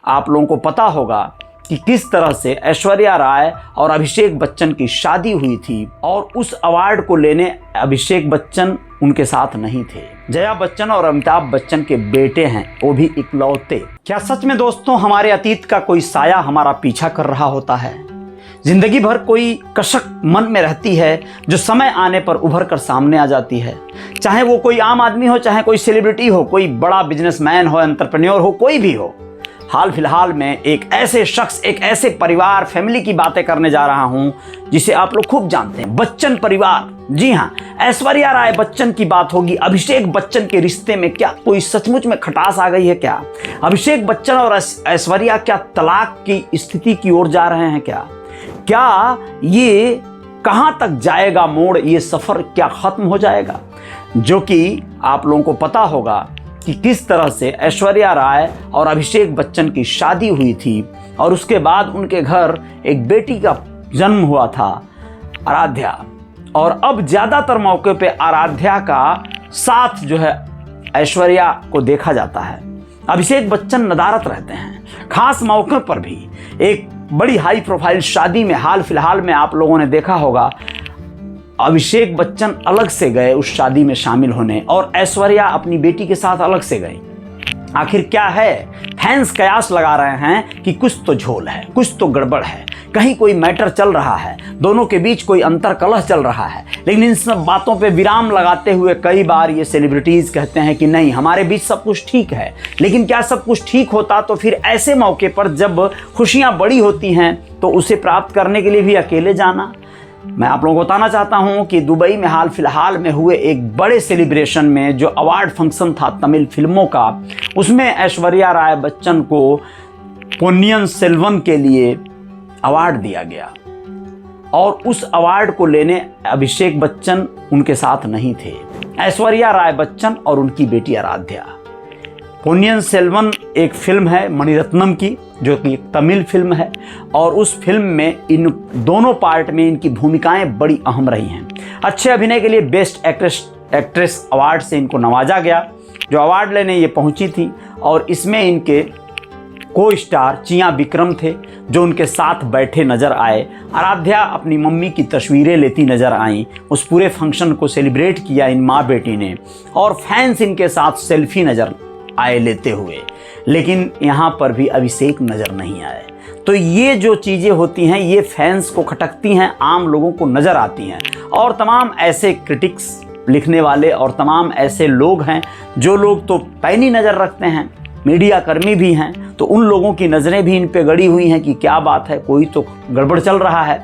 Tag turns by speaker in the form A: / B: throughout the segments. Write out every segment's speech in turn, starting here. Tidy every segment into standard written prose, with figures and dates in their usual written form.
A: आप लोगों को पता होगा कि किस तरह से ऐश्वर्या राय और अभिषेक बच्चन की शादी हुई थी और उस अवार्ड को लेने अभिषेक बच्चन उनके साथ नहीं थे। जया बच्चन और अमिताभ बच्चन के बेटे हैं, वो भी इकलौते। क्या सच में दोस्तों हमारे अतीत का कोई साया हमारा पीछा कर रहा होता है? जिंदगी भर कोई कसक मन में रहती है जो समय आने पर उभर कर सामने आ जाती है। चाहे वो कोई आम आदमी हो, चाहे कोई सेलिब्रिटी हो, कोई बड़ा बिजनेसमैन हो, एंटरप्रेन्योर हो, कोई भी हो। हाल फिलहाल में एक ऐसे शख्स, एक ऐसे परिवार, फैमिली की बातें करने जा रहा हूं जिसे आप लोग खूब जानते हैं, बच्चन परिवार। जी हां, ऐश्वर्या राय बच्चन की बात होगी। अभिषेक बच्चन के रिश्ते में क्या कोई सचमुच में खटास आ गई है क्या? अभिषेक बच्चन और ऐश्वर्या क्या तलाक की स्थिति की ओर जा रहे हैं क्या? क्या ये कहां तक जाएगा मोड़? ये सफर क्या खत्म हो जाएगा? जो कि आप लोगों को पता होगा कि किस तरह से ऐश्वर्या राय और अभिषेक बच्चन की शादी हुई थी और उसके बाद उनके घर एक बेटी का जन्म हुआ था, आराध्या। और अब ज्यादातर मौके पे आराध्या का साथ जो है ऐश्वर्या को देखा जाता है। अभिषेक बच्चन नदारत रहते हैं, खास मौके पर भी। एक बड़ी हाई प्रोफाइल शादी में हाल फिलहाल में आप लोगों ने देखा होगा, अभिषेक बच्चन अलग से गए उस शादी में शामिल होने और ऐश्वर्या अपनी बेटी के साथ अलग से गई। आखिर क्या है? फैंस कयास लगा रहे हैं कि कुछ तो झोल है, कुछ तो गड़बड़ है, कहीं कोई मैटर चल रहा है, दोनों के बीच कोई अंतर कलह चल रहा है। लेकिन इन सब बातों पे विराम लगाते हुए कई बार ये सेलिब्रिटीज कहते हैं कि नहीं, हमारे बीच सब कुछ ठीक है। लेकिन क्या सब कुछ ठीक होता तो फिर ऐसे मौके पर जब खुशियां बड़ी होती हैं तो उसे प्राप्त करने के लिए भी अकेले जाना? मैं आप लोगों को बताना चाहता हूं कि दुबई में हाल फिलहाल में हुए एक बड़े सेलिब्रेशन में जो अवार्ड फंक्शन था तमिल फिल्मों का, उसमें ऐश्वर्या राय बच्चन को पोन्नियन सेल्वन के लिए अवार्ड दिया गया और उस अवार्ड को लेने अभिषेक बच्चन उनके साथ नहीं थे। ऐश्वर्या राय बच्चन और उनकी बेटी आराध्या। पोन्नियन सेल्वन एक फिल्म है मणिरत्नम की, जो कि एक तमिल फिल्म है और उस फिल्म में इन दोनों पार्ट में इनकी भूमिकाएं बड़ी अहम रही हैं। अच्छे अभिनय के लिए बेस्ट एक्ट्रेस अवार्ड से इनको नवाजा गया, जो अवार्ड लेने ये पहुंची थी। और इसमें इनके को स्टार चिया विक्रम थे जो उनके साथ बैठे नजर आए। आराध्या अपनी मम्मी की तस्वीरें लेती नजर आईं। उस पूरे फंक्शन को सेलिब्रेट किया इन माँ बेटी ने और फैंस इनके साथ सेल्फी नजर आए लेते हुए। लेकिन यहाँ पर भी अभिषेक नजर नहीं आए। तो ये जो चीज़ें होती हैं ये फैंस को खटकती हैं, आम लोगों को नज़र आती हैं। और तमाम ऐसे क्रिटिक्स लिखने वाले और तमाम ऐसे लोग हैं जो लोग तो पैनी नज़र रखते हैं, मीडिया कर्मी भी हैं, तो उन लोगों की नज़रें भी इन पे गड़ी हुई हैं कि क्या बात है, कोई तो गड़बड़ चल रहा है।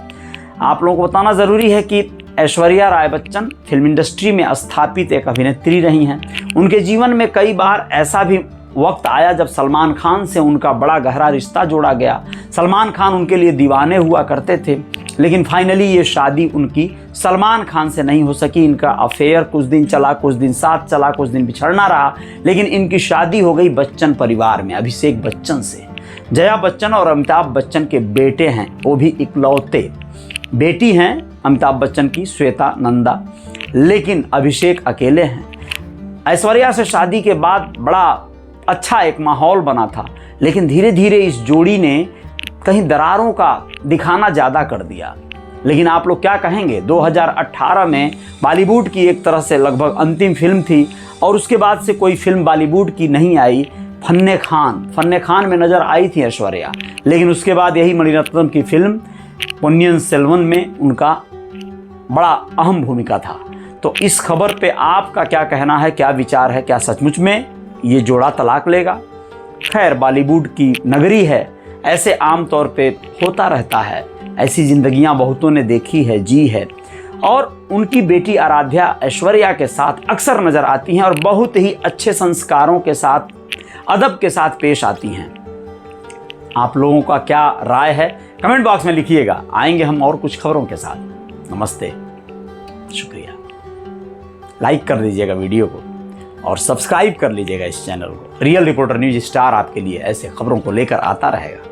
A: आप लोगों को बताना ज़रूरी है कि ऐश्वर्या राय बच्चन फिल्म इंडस्ट्री में स्थापित एक अभिनेत्री रही हैं। उनके जीवन में कई बार ऐसा भी वक्त आया जब सलमान खान से उनका बड़ा गहरा रिश्ता जोड़ा गया। सलमान खान उनके लिए दीवाने हुआ करते थे, लेकिन फाइनली ये शादी उनकी सलमान खान से नहीं हो सकी। इनका अफेयर कुछ दिन चला, कुछ दिन साथ चला, कुछ दिन बिछड़ना रहा, लेकिन इनकी शादी हो गई बच्चन परिवार में, अभिषेक बच्चन से। जया बच्चन और अमिताभ बच्चन के बेटे हैं, वो भी इकलौते। बेटी हैं अमिताभ बच्चन की, श्वेता नंदा, लेकिन अभिषेक अकेले हैं। ऐश्वर्या से शादी के बाद बड़ा अच्छा एक माहौल बना था, लेकिन धीरे धीरे इस जोड़ी ने कहीं दरारों का दिखाना ज़्यादा कर दिया। लेकिन आप लोग क्या कहेंगे, 2018 में बॉलीवुड की एक तरह से लगभग अंतिम फिल्म थी और उसके बाद से कोई फिल्म बॉलीवुड की नहीं आई। फन्ने खान में नज़र आई थी ऐश्वर्या, लेकिन उसके बाद यही मणिरत्नम की फिल्म पोन्नियन सेल्वन में उनका बड़ा अहम भूमिका था। तो इस खबर पे आपका क्या कहना है, क्या विचार है? क्या सचमुच में ये जोड़ा तलाक लेगा? खैर, बॉलीवुड की नगरी है, ऐसे आम तौर पे होता रहता है। ऐसी जिंदगियां बहुतों ने देखी है, जी है। और उनकी बेटी आराध्या ऐश्वर्या के साथ अक्सर नज़र आती हैं और बहुत ही अच्छे संस्कारों के साथ, अदब के साथ पेश आती हैं। आप लोगों का क्या राय है कमेंट बॉक्स में लिखिएगा। आएंगे हम और कुछ खबरों के साथ। नमस्ते, शुक्रिया। लाइक कर दीजिएगा वीडियो को और सब्सक्राइब कर लीजिएगा इस चैनल को। रियल रिपोर्टर न्यूज़ स्टार आपके लिए ऐसे खबरों को लेकर आता रहेगा।